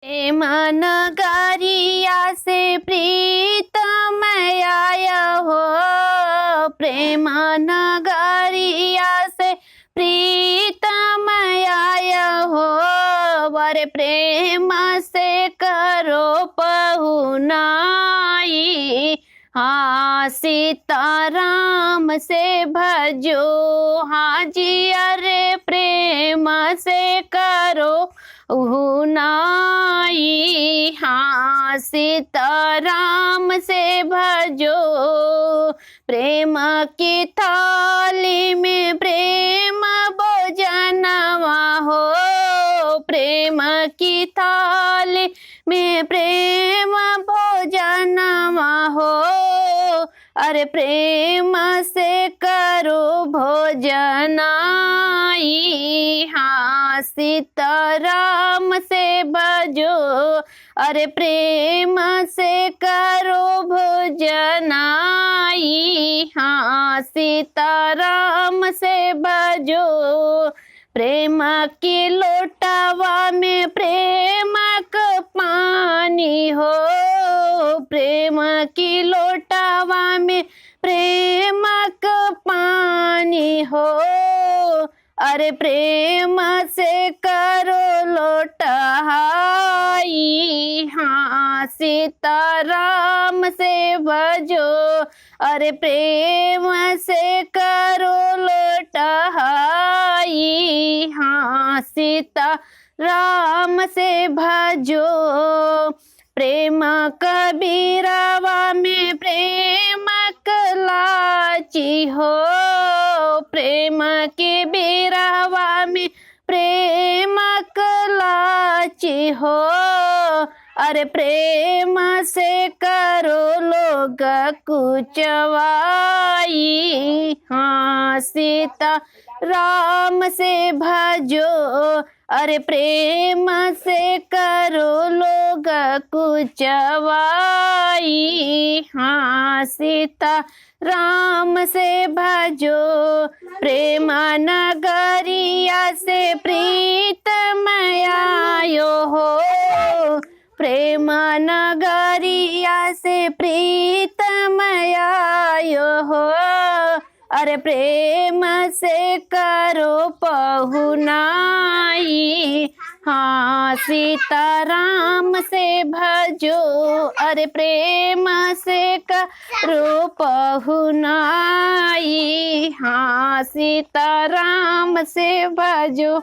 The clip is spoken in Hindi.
प्रेम नगरिया से प्रीतम आया हो, प्रेम नगरिया से प्रीतम आया हो, वर प्रेम से करो पहुनाई। हाँ सीताराम से भजो, हाँ जी अरे प्रेम से करो उहुनाई। हाँ सीताराम से भजो, प्रेम की थाली में प्रेम भोजनवा हो, प्रेम की थाली में प्रेम भोजनवा हो, अरे प्रेम से करो भोजनाई। हाँ सीताराम से भजो, अरे प्रेम से करो भोजनाई। हाँ सीताराम से भजो, प्रेम की लोटावा में प्रेम का पानी हो, प्रेम की लोटावा में प्रेम का पानी हो, अरे प्रेम से करो लोटहाई। हाँ सीताराम से भजो, अरे प्रेम से करो लोटहाई। हाँ सीताराम से भजो, प्रेम कबीरवा में प्रेम कलाची हो, प्रेम के बीरवा में प्रेम कलाची हो, अरे प्रेम से करो लोग कुचवाई। हाँ सीता राम से भजो, अरे प्रेम से करो लोग कुचवाई। हाँ सीता राम से भजो, प्रेम नगरिया से प्रीतम आयो हो, प्रेम नगरिया से प्रीतम आयो हो, अरे प्रेम से करो पहुनाई। हाँ सीताराम से भजो, अरे प्रेम से करो पहुनाई। हाँ सीताराम से भजो।